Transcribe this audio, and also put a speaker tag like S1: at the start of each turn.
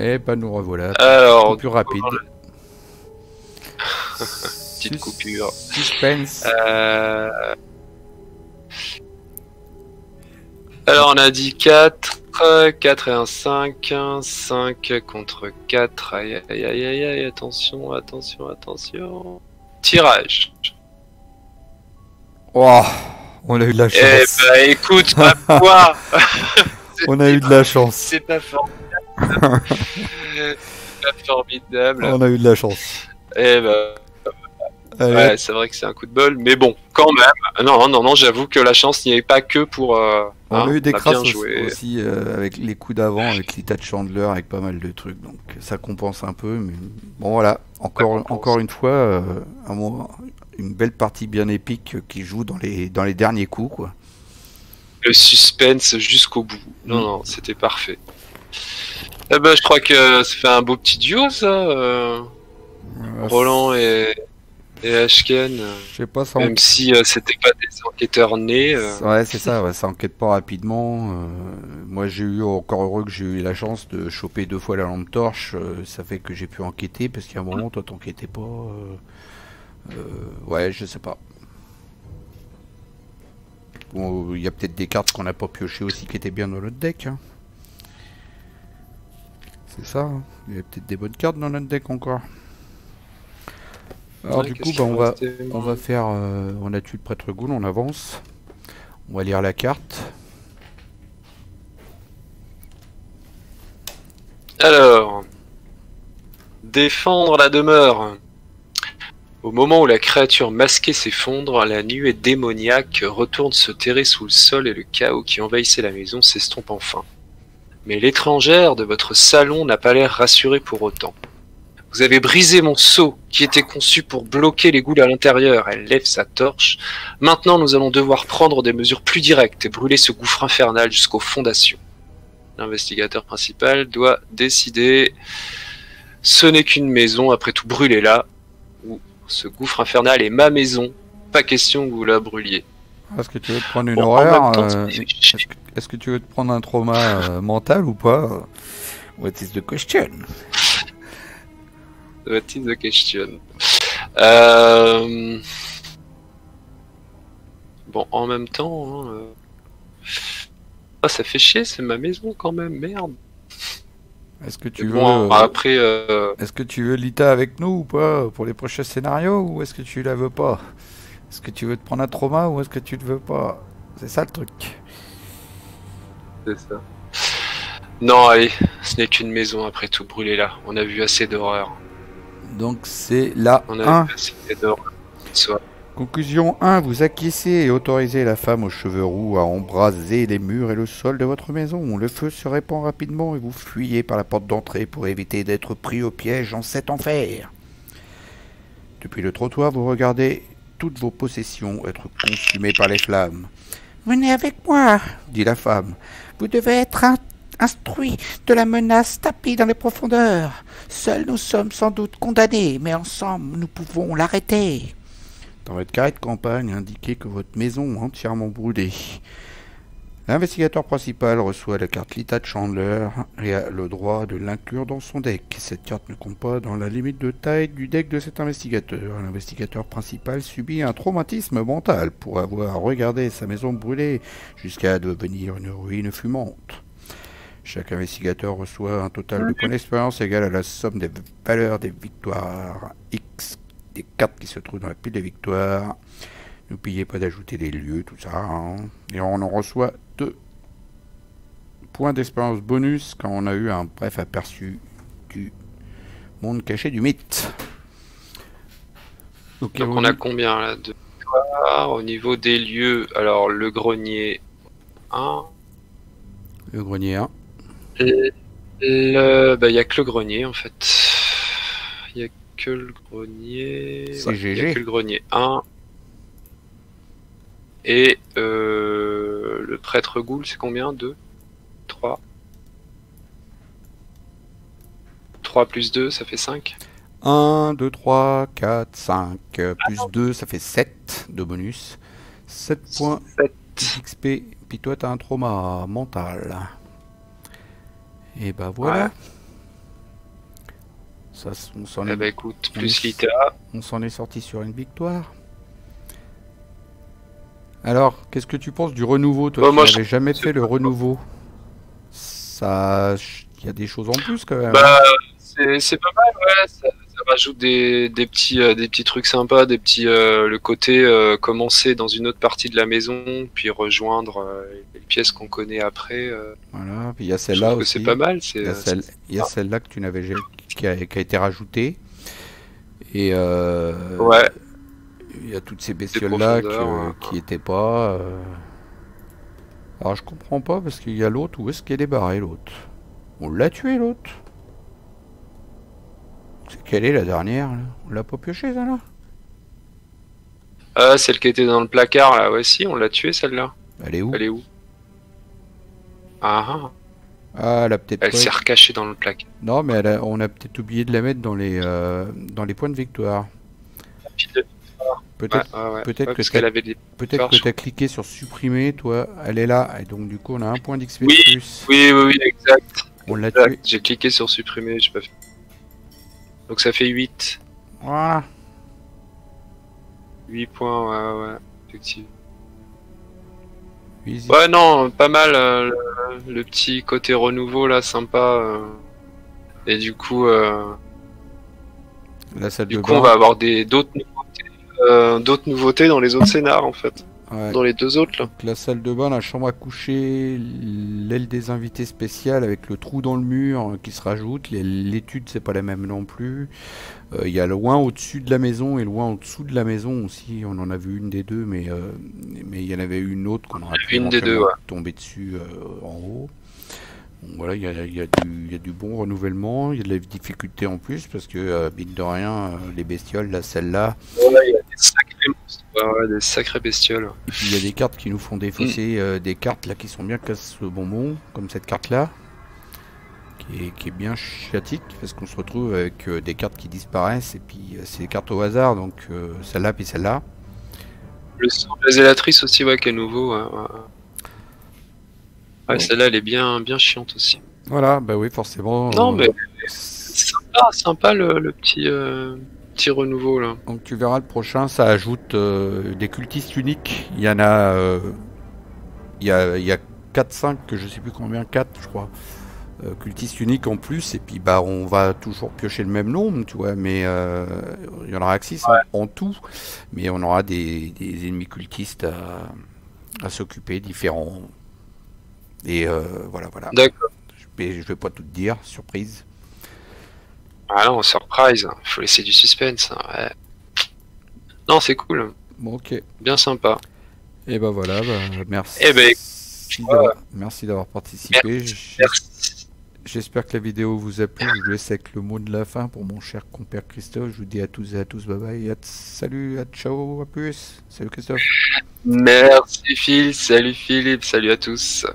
S1: Eh ben nous revoilà.
S2: Alors,
S1: Plus rapide.
S2: petite coupure.
S1: Suspense.
S2: Alors, on a dit 4, 4 et un 5, 5 contre 4. Aïe, aïe, aïe, aïe, aïe, attention, attention, attention. Tirage.
S1: Oh, on a eu de la chance.
S2: Eh bah, écoute, ma foi.
S1: On a eu de la chance.
S2: C'est pas formidable. C'est pas formidable.
S1: On a eu de la chance.
S2: Eh bah.
S1: Allez.
S2: Ouais, c'est vrai que c'est un coup de bol, mais bon, quand même. Non, j'avoue que la chance n'y est pas que pour.
S1: On a eu des crasses
S2: joué.
S1: aussi avec les coups d'avant, avec l'Ita de Chandler, avec pas mal de trucs, donc ça compense un peu. Mais bon, voilà, encore une fois, une belle partie bien épique qui joue dans les derniers coups, quoi.
S2: Le suspense jusqu'au bout. Non, c'était parfait. Eh ben, je crois que ça fait un beau petit duo, ça. Roland et Ashken.
S1: Je sais pas, ça
S2: même si c'était pas des enquêteurs nés.
S1: Ouais, c'est ça, ouais, ça enquête pas rapidement. Moi, j'ai eu, encore heureux que j'ai eu la chance de choper 2 fois la lampe torche. Ça fait que j'ai pu enquêter, parce qu'à un moment, toi, t'enquêtais pas. Ouais, je sais pas. Bon, il y a peut-être des cartes qu'on n'a pas pioché aussi qui étaient bien dans notre deck. Hein. C'est ça, hein. Il y a peut-être des bonnes cartes dans notre deck encore. Alors du coup, on va faire... on a tué le prêtre Ghoul, on avance. On va lire la carte.
S2: Alors... Défendre la demeure. Au moment où la créature masquée s'effondre, la nuée démoniaque retourne se terrer sous le sol et le chaos qui envahissait la maison s'estompe enfin. Mais l'étrangère de votre salon n'a pas l'air rassurée pour autant. Vous avez brisé mon sceau qui était conçu pour bloquer les ghouls à l'intérieur. Elle lève sa torche. Maintenant, nous allons devoir prendre des mesures plus directes et brûler ce gouffre infernal jusqu'aux fondations. L'investigateur principal doit décider. Ce n'est qu'une maison, après tout brûlez-la. Ou ce gouffre infernal est ma maison. Pas question que vous la brûliez.
S1: Est-ce que tu veux te prendre une horreur Est-ce que tu veux te prendre un trauma mental ou pas? What is the question?
S2: What is the question? Bon, en même temps, hein, ça fait chier, c'est ma maison quand même, merde.
S1: Est-ce que tu veux
S2: bon, après,
S1: est-ce que tu veux Lita avec nous ou pas pour les prochains scénarios, ou est-ce que tu la veux pas? Est-ce que tu veux te prendre un trauma ou est-ce que tu le veux pas? C'est ça le truc.
S2: C'est ça. Non, allez, ce n'est qu'une maison après tout, brûlez-la. On a vu assez d'horreur.
S1: Donc c'est la
S2: On a
S1: 1.
S2: vu assez d'horreur.
S1: Conclusion 1, vous acquiescez et autorisez la femme aux cheveux roux à embraser les murs et le sol de votre maison. Le feu se répand rapidement et vous fuyez par la porte d'entrée pour éviter d'être pris au piège en cet enfer. Depuis le trottoir, vous regardez toutes vos possessions être consumées par les flammes. « Venez avec moi, dit la femme. Vous devez être instruit de la menace tapie dans les profondeurs. Seuls nous sommes sans doute condamnés, mais ensemble nous pouvons l'arrêter. » Dans votre carnet de campagne, indiquez que votre maison est entièrement brûlée. L'investigateur principal reçoit la carte Lita de Chandler et a le droit de l'inclure dans son deck. Cette carte ne compte pas dans la limite de taille du deck de cet investigateur. L'investigateur principal subit un traumatisme mental pour avoir regardé sa maison brûler jusqu'à devenir une ruine fumante. Chaque investigateur reçoit un total de points d'expérience égal à la somme des valeurs des victoires X des cartes qui se trouvent dans la pile de victoires. N'oubliez pas d'ajouter des lieux, tout ça. Hein. Et on en reçoit 2 points d'expérience bonus quand on a eu un bref aperçu du monde caché du mythe.
S2: Donc on a combien là de victoires au niveau des lieux? Alors le grenier 1.
S1: Le grenier 1.
S2: Il n'y a que le grenier en fait. Il n'y a que le grenier.
S1: C'est GG.
S2: Il n'y a que le grenier 1. Et le prêtre Ghoul, c'est combien? 2 3 3 plus 2, ça fait 5.
S1: 1, 2, 3, 4, 5, plus 2, ça fait 7 de bonus. 7 points XP. Puis toi, t'as un trauma mental. Et bah voilà. Ça, on s'en
S2: Eh
S1: est,
S2: bah écoute,
S1: on
S2: plus
S1: est-
S2: l'ITA.
S1: on s'en est sorti sur une victoire. Alors, qu'est-ce que tu penses du renouveau, toi
S2: Bon,
S1: qui
S2: moi, je
S1: n'avais
S2: trouve
S1: jamais
S2: que
S1: fait le renouveau? Ça, il y a des choses en plus quand même, hein.
S2: bah, c'est pas mal, ouais. Ça rajoute des petits trucs sympas, le côté commencer dans une autre partie de la maison, puis rejoindre les pièces qu'on connaît après.
S1: Voilà. Puis il y a
S2: Je
S1: celle-là
S2: trouve que c'est pas
S1: aussi.
S2: mal.
S1: Il y a il y a celle-là que tu n'avais, qui a été rajoutée. Et
S2: Ouais,
S1: il y a toutes ces
S2: des
S1: bestioles-là
S2: profondeurs, hein.
S1: qui étaient pas. Alors je comprends pas parce qu'il y a l'autre. Où est-ce qu'elle est barrée l'autre? On l'a tué l'autre. C'est quelle est la dernière là? On l'a pas pioché celle-là?
S2: Ah, celle qui était dans le placard, là, ouais, si, on l'a tuée, celle-là.
S1: Elle est où?
S2: Elle est où? Ah, ah.
S1: Ah, elle a peut-être
S2: Elle
S1: pas.
S2: s'est recachée dans le placard.
S1: Non, mais on a peut-être oublié de la mettre dans les points de victoire.
S2: Ouais,
S1: Peut-être,
S2: ouais, ouais.
S1: peut-être
S2: Ouais,
S1: que
S2: parce qu'elle avait des
S1: peut-être que
S2: victoires.
S1: tu as cliqué sur supprimer, toi. Elle est là. Et donc du coup, on a un point d'XP de
S2: Oui,
S1: plus.
S2: oui, exact.
S1: On l'a
S2: Exact.
S1: tué.
S2: J'ai cliqué sur supprimer, j'ai pas fait. Donc ça fait 8.
S1: Voilà.
S2: 8 points, ouais, effectivement.
S1: Visite.
S2: Ouais, non, pas mal, le petit côté renouveau, là, sympa. Et du coup,
S1: La salle de
S2: on
S1: bain.
S2: va avoir d'autres nouveautés dans les autres scénars, en fait.
S1: Ouais.
S2: Dans les deux autres, là.
S1: Donc, la salle de bain, la chambre à coucher, l'aile des invités spéciale avec le trou dans le mur qui se rajoute. L'étude, c'est pas la même non plus. Il y a loin au-dessus de la maison et loin en-dessous de la maison aussi. On en a vu une des deux, mais il y en avait une autre qu'on aurait pu
S2: Une des deux,
S1: éventuellement
S2: ouais.
S1: tomber dessus en haut. Donc, voilà, il y a du bon renouvellement, il y a de la difficulté en plus parce que, mine de rien, les bestioles, là, celle-là,
S2: Ouais, il y a des sacrés monstres, ouais, des sacrées bestioles.
S1: et puis il y a des cartes qui nous font défausser des cartes là qui sont bien casse le bonbon, comme cette carte-là, qui est bien chiatique parce qu'on se retrouve avec des cartes qui disparaissent et puis c'est des cartes au hasard, donc celle-là puis celle-là.
S2: Le sang de la zélatrice aussi, ouais, qui est nouveau. Ouais,
S1: Bon.
S2: celle-là, elle est bien chiante aussi.
S1: Voilà, bah oui, forcément.
S2: Non, mais sympa le petit renouveau, là.
S1: Donc tu verras le prochain, ça ajoute des cultistes uniques. Il y en a, il y a 4-5, que je sais plus combien, 4 je crois, cultistes uniques en plus. Et puis bah on va toujours piocher le même nombre, tu vois, mais il y en aura que 6 en tout. Mais on aura des ennemis cultistes à s'occuper, différents. Et voilà.
S2: D'accord.
S1: Je vais pas tout te dire, surprise.
S2: Ah non, surprise. Il faut laisser du suspense, hein, ouais. Non, c'est cool.
S1: Bon, ok.
S2: Bien sympa.
S1: Et bah voilà, merci.
S2: Eh ben,
S1: Merci d'avoir participé.
S2: Merci.
S1: J'espère que la vidéo vous a plu. Je vous laisse avec le mot de la fin pour mon cher compère Christophe. Je vous dis à tous et à tous, bye bye. Salut, ciao, à plus. Salut Christophe.
S2: Merci Phil, salut Philippe, salut à tous.